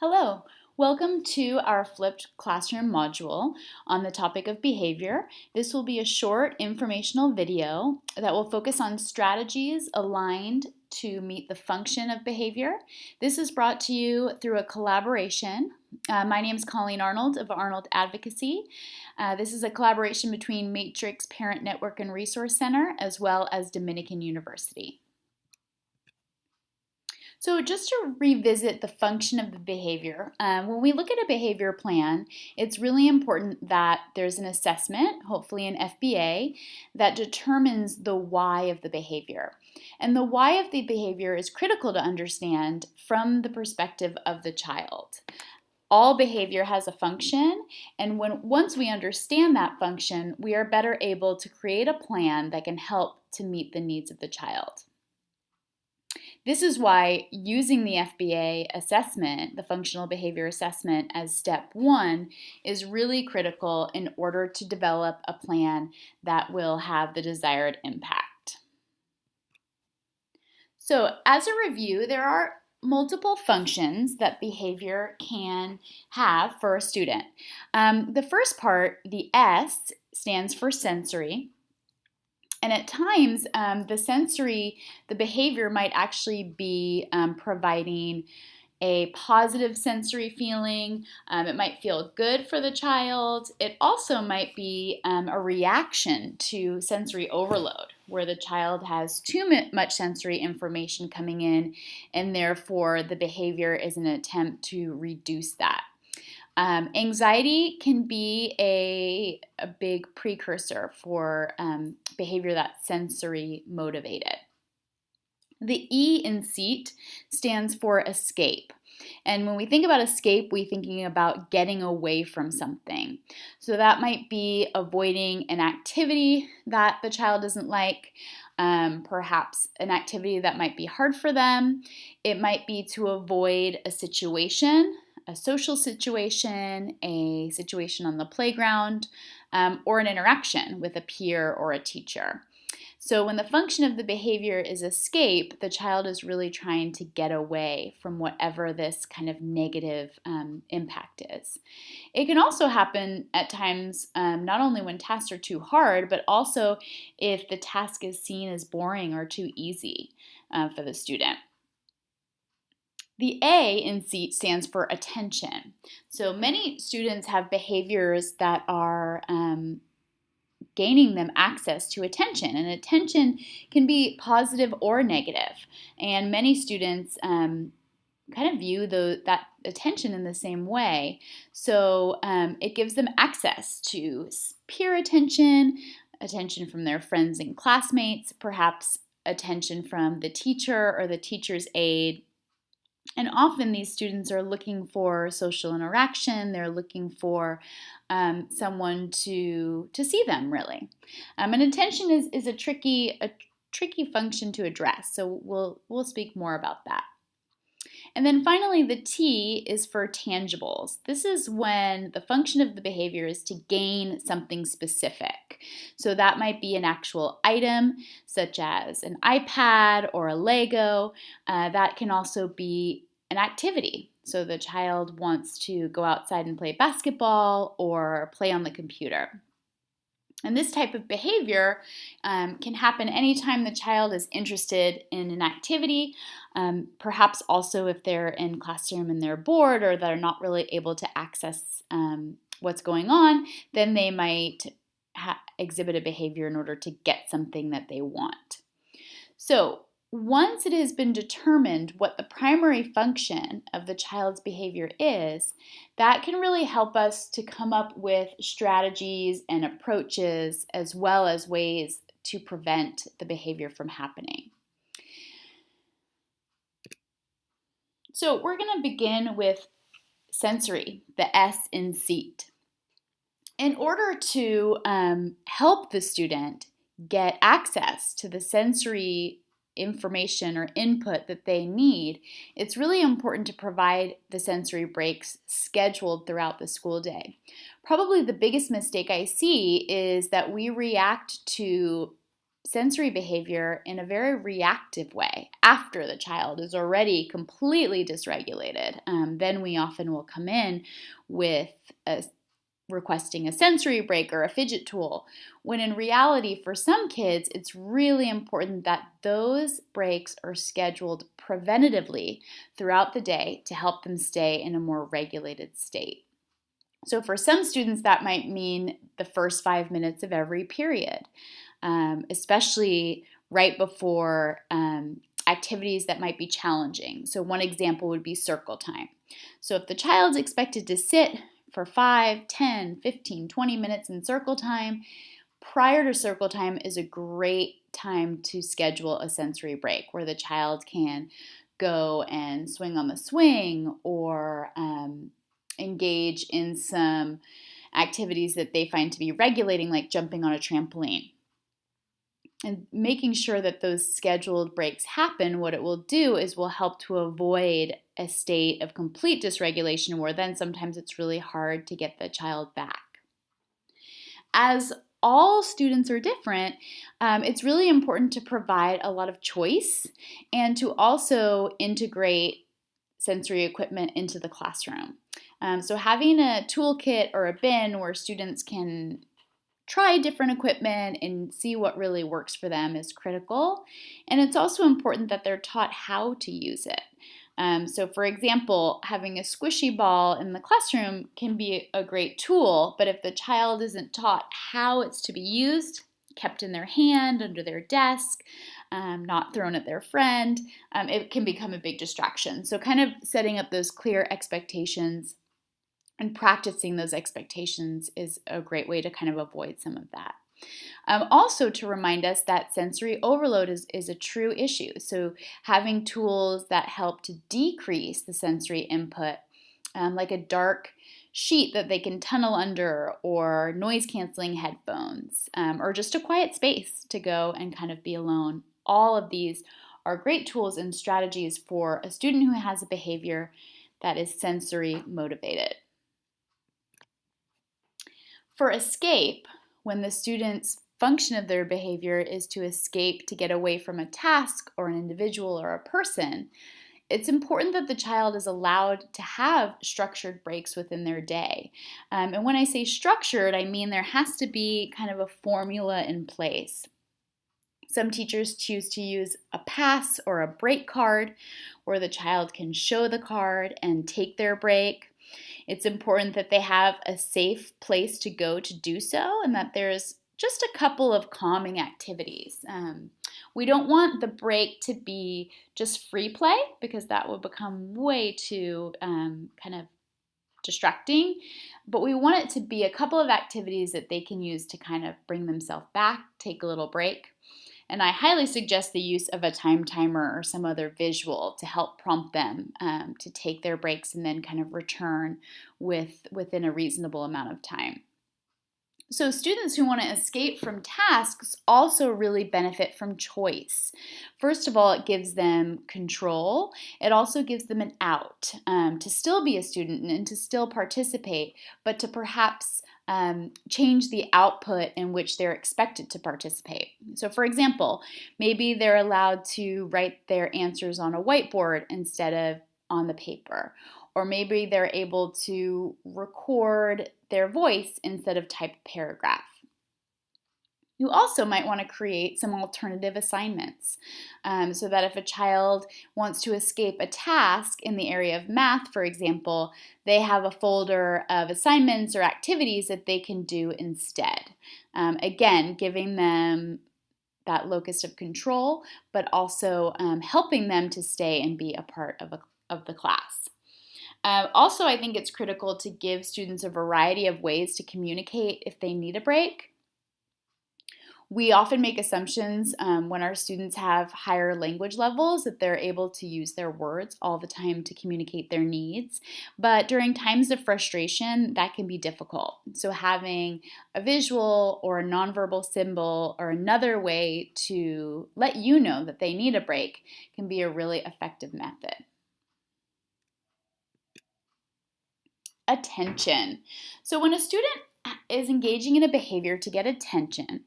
Hello, welcome to our flipped classroom module on the topic of behavior. This will be a short informational video that will focus on strategies aligned to meet the function of behavior. This is brought to you through a collaboration. My name is Colleen Arnold of Arnold Advocacy. This is a collaboration between Matrix Parent Network and Resource Center as well as Dominican University. So just to revisit the function of the behavior, when we look at a behavior plan, it's really important that there's an assessment, hopefully an FBA, that determines the why of the behavior. And the why of the behavior is critical to understand from the perspective of the child. All behavior has a function, and once we understand that function, we are better able to create a plan that can help to meet the needs of the child. This is why using the FBA assessment, the functional behavior assessment, as step one is really critical in order to develop a plan that will have the desired impact. So, as a review, there are multiple functions that behavior can have for a student. The first part, the S, stands for sensory. And at times, the behavior might actually be providing a positive sensory feeling. It might feel good for the child. It also might be a reaction to sensory overload, where the child has too much sensory information coming in, and therefore the behavior is an attempt to reduce that. Anxiety can be a big precursor for behavior that's sensory motivated. The E in SEAT stands for escape. And when we think about escape, we're thinking about getting away from something. So that might be avoiding an activity that the child doesn't like, perhaps an activity that might be hard for them. It might be to avoid a situation, a social situation, a situation on the playground, or an interaction with a peer or a teacher. So when the function of the behavior is escape, the child is really trying to get away from whatever this kind of negative impact is. It can also happen at times, not only when tasks are too hard, but also if the task is seen as boring or too easy for the student. The A in SEAT stands for attention. So many students have behaviors that are gaining them access to attention, and attention can be positive or negative. And many students kind of view that attention in the same way. So it gives them access to peer attention, attention from their friends and classmates, perhaps attention from the teacher or the teacher's aide. And often these students are looking for social interaction. They're looking for someone to see them, really. And attention is a tricky function to address. So we'll speak more about that. And then finally, the T is for tangibles. This is when the function of the behavior is to gain something specific. So that might be an actual item, such as an iPad or a Lego. That can also be an activity. So the child wants to go outside and play basketball or play on the computer. And this type of behavior can happen anytime the child is interested in an activity, perhaps also if they're in classroom and they're bored or they're not really able to access what's going on, then they might exhibit a behavior in order to get something that they want. So once it has been determined what the primary function of the child's behavior is, that can really help us to come up with strategies and approaches as well as ways to prevent the behavior from happening. So we're going to begin with sensory, the S in SEAT. In order to help the student get access to the sensory information or input that they need, it's really important to provide the sensory breaks scheduled throughout the school day. Probably the biggest mistake I see is that we react to sensory behavior in a very reactive way after the child is already completely dysregulated. Then we often will come in with requesting a sensory break or a fidget tool, when in reality, for some kids, it's really important that those breaks are scheduled preventatively throughout the day to help them stay in a more regulated state. So for some students, that might mean the first 5 minutes of every period, especially right before activities that might be challenging. So one example would be circle time. So if the child's expected to sit for 5, 10, 15, 20 minutes in circle time, prior to circle time is a great time to schedule a sensory break where the child can go and swing on the swing or engage in some activities that they find to be regulating, like jumping on a trampoline. And making sure that those scheduled breaks happen, what it will do is will help to avoid a state of complete dysregulation where then sometimes it's really hard to get the child back. As all students are different, it's really important to provide a lot of choice and to also integrate sensory equipment into the classroom. So having a toolkit or a bin where students can try different equipment and see what really works for them is critical. And it's also important that they're taught how to use it. So for example, having a squishy ball in the classroom can be a great tool, but if the child isn't taught how it's to be used, kept in their hand, under their desk, not thrown at their friend, it can become a big distraction. So kind of setting up those clear expectations and practicing those expectations is a great way to kind of avoid some of that. Also to remind us that sensory overload is a true issue. So having tools that help to decrease the sensory input, like a dark sheet that they can tunnel under, or noise canceling headphones, or just a quiet space to go and kind of be alone. All of these are great tools and strategies for a student who has a behavior that is sensory motivated. For escape, when the student's function of their behavior is to escape to get away from a task or an individual or a person, it's important that the child is allowed to have structured breaks within their day. And when I say structured, I mean there has to be kind of a formula in place. Some teachers choose to use a pass or a break card where the child can show the card and take their break. It's important that they have a safe place to go to do so and that there's just a couple of calming activities. We don't want the break to be just free play because that would become way too kind of distracting, but we want it to be a couple of activities that they can use to kind of bring themselves back, take a little break. And I highly suggest the use of a time timer or some other visual to help prompt them to take their breaks and then kind of return within a reasonable amount of time. So students who want to escape from tasks also really benefit from choice. First of all, it gives them control. It also gives them an out to still be a student and to still participate, but to perhaps change the output in which they're expected to participate. So for example, maybe they're allowed to write their answers on a whiteboard instead of on the paper. Or maybe they're able to record their voice instead of type paragraph. You also might want to create some alternative assignments so that if a child wants to escape a task in the area of math, for example, they have a folder of assignments or activities that they can do instead. Again, giving them that locus of control, but also helping them to stay and be a part of the class. Also, I think it's critical to give students a variety of ways to communicate if they need a break. We often make assumptions when our students have higher language levels that they're able to use their words all the time to communicate their needs. But during times of frustration, that can be difficult. So having a visual or a nonverbal symbol or another way to let you know that they need a break can be a really effective method. Attention. So when a student is engaging in a behavior to get attention,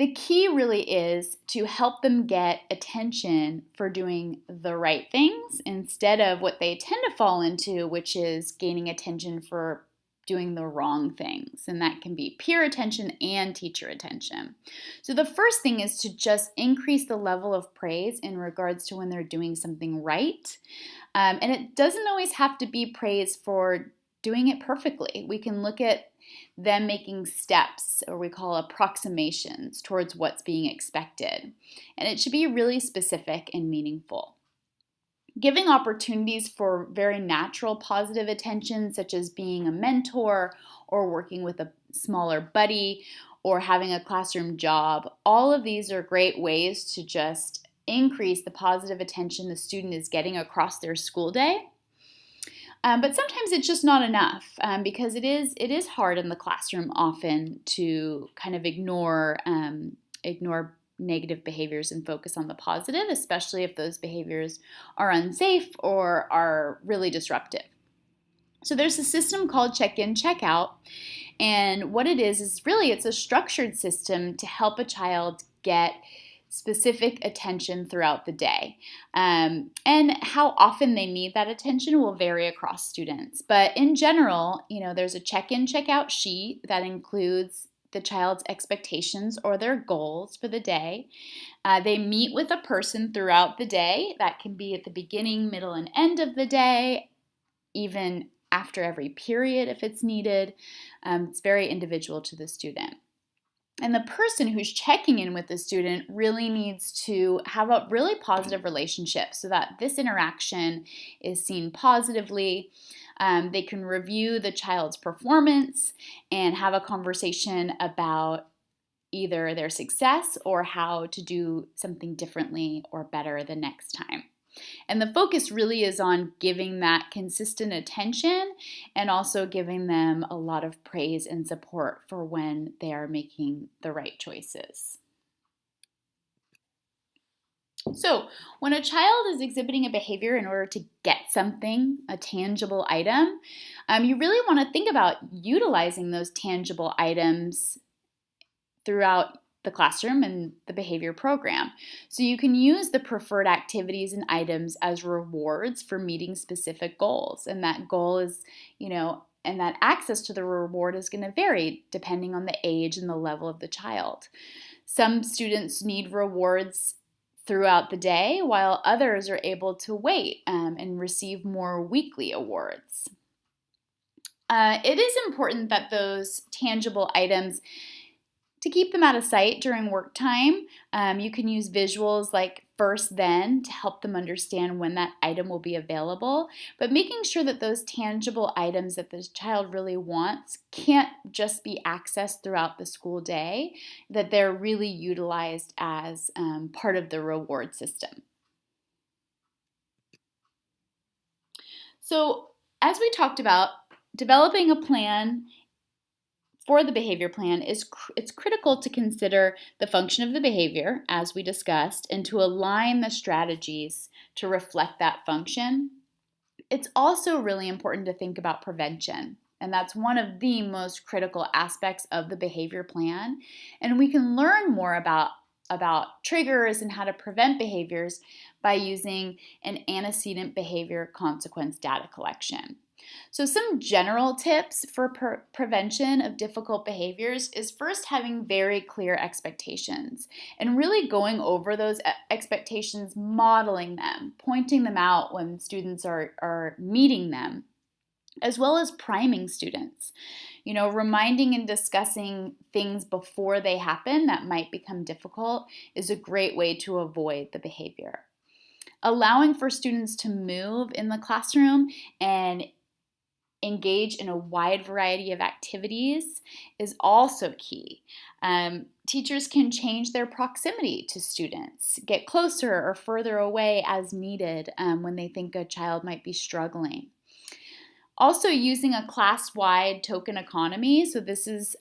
The key really is to help them get attention for doing the right things instead of what they tend to fall into, which is gaining attention for doing the wrong things. And that can be peer attention and teacher attention. So the first thing is to just increase the level of praise in regards to when they're doing something right. And it doesn't always have to be praise for doing it perfectly. We can look at them making steps, or we call approximations, towards what's being expected. And it should be really specific and meaningful. Giving opportunities for very natural positive attention, such as being a mentor or working with a smaller buddy or having a classroom job, all of these are great ways to just increase the positive attention the student is getting across their school day. But sometimes it's just not enough because it is hard in the classroom often to kind of ignore negative behaviors and focus on the positive, especially if those behaviors are unsafe or are really disruptive. So there's a system called check-in, check-out, and what it is really it's a structured system to help a child get specific attention throughout the day. And how often they need that attention will vary across students. But in general, there's a check-in, check-out sheet that includes the child's expectations or their goals for the day. They meet with a person throughout the day. That can be at the beginning, middle, and end of the day, even after every period if it's needed. It's very individual to the student. And the person who's checking in with the student really needs to have a really positive relationship so that this interaction is seen positively. They can review the child's performance and have a conversation about either their success or how to do something differently or better the next time. And the focus really is on giving that consistent attention and also giving them a lot of praise and support for when they are making the right choices. So, when a child is exhibiting a behavior in order to get something, a tangible item, you really want to think about utilizing those tangible items throughout the classroom and the behavior program. So you can use the preferred activities and items as rewards for meeting specific goals. And that goal is, and that access to the reward is going to vary depending on the age and the level of the child. Some students need rewards throughout the day, while others are able to wait and receive more weekly awards. It is important that those tangible items, to keep them out of sight during work time, you can use visuals like first then to help them understand when that item will be available, but making sure that those tangible items that the child really wants can't just be accessed throughout the school day, that they're really utilized as part of the reward system. So, as we talked about, developing a plan for the behavior plan it's critical to consider the function of the behavior, as we discussed, and to align the strategies to reflect that function. It's also really important to think about prevention, and that's one of the most critical aspects of the behavior plan. And we can learn more about triggers and how to prevent behaviors by using an antecedent behavior consequence data collection. So some general tips for prevention of difficult behaviors is first having very clear expectations and really going over those expectations, modeling them, pointing them out when students are meeting them, as well as priming students. Reminding and discussing things before they happen that might become difficult is a great way to avoid the behavior. Allowing for students to move in the classroom and engage in a wide variety of activities is also key. Teachers can change their proximity to students, get closer or further away as needed when they think a child might be struggling. Also using a class-wide token economy. So this is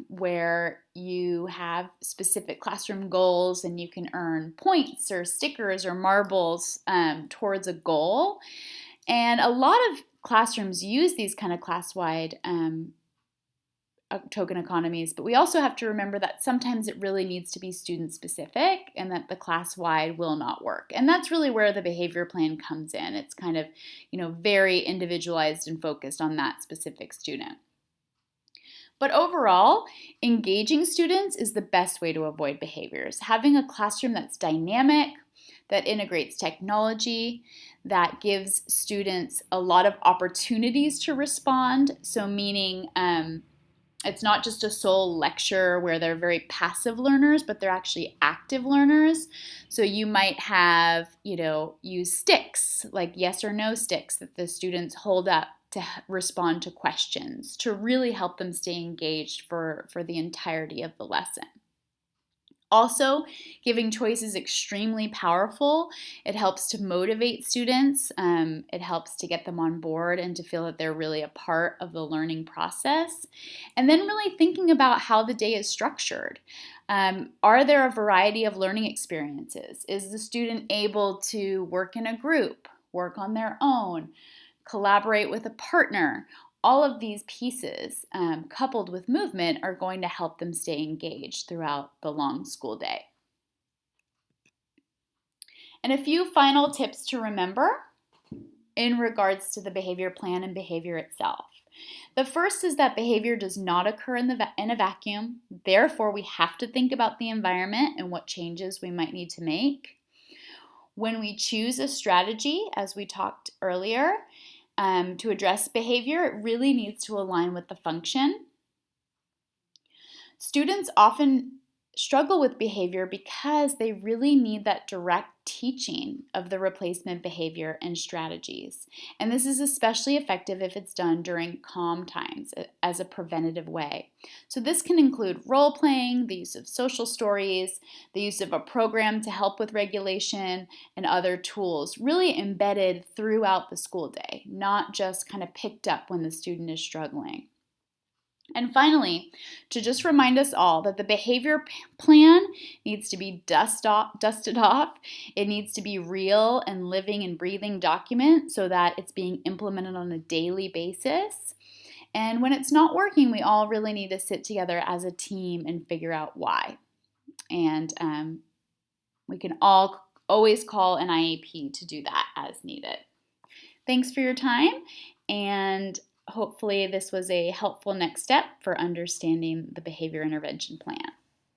where you have specific classroom goals and you can earn points or stickers or marbles towards a goal. And a lot of classrooms use these kind of class-wide token economies, but we also have to remember that sometimes it really needs to be student specific and that the class-wide will not work. And that's really where the behavior plan comes in. It's kind of, very individualized and focused on that specific student. But overall, engaging students is the best way to avoid behaviors. Having a classroom that's dynamic, that integrates technology, that gives students a lot of opportunities to respond. So meaning it's not just a sole lecture where they're very passive learners, but they're actually active learners. So you might have, use sticks, like yes or no sticks that the students hold up to respond to questions, to really help them stay engaged for the entirety of the lesson. Also, giving choice is extremely powerful. It helps to motivate students. It helps to get them on board and to feel that they're really a part of the learning process. And then really thinking about how the day is structured. Are there a variety of learning experiences? Is the student able to work in a group, work on their own, collaborate with a partner? All of these pieces, coupled with movement, are going to help them stay engaged throughout the long school day. And a few final tips to remember in regards to the behavior plan and behavior itself. The first is that behavior does not occur in a vacuum. Therefore, we have to think about the environment and what changes we might need to make. When we choose a strategy, as we talked earlier, to address behavior, it really needs to align with the function. Students often struggle with behavior because they really need that direct teaching of the replacement behavior and strategies. And this is especially effective if it's done during calm times as a preventative way. So this can include role playing, the use of social stories, the use of a program to help with regulation, and other tools really embedded throughout the school day, not just kind of picked up when the student is struggling. And finally, to just remind us all that the behavior plan needs to be dusted off. It needs to be real and living and breathing document so that it's being implemented on a daily basis. And when it's not working, we all really need to sit together as a team and figure out why. And we can all always call an IEP to do that as needed. Thanks for your time, and hopefully this was a helpful next step for understanding the behavior intervention plan.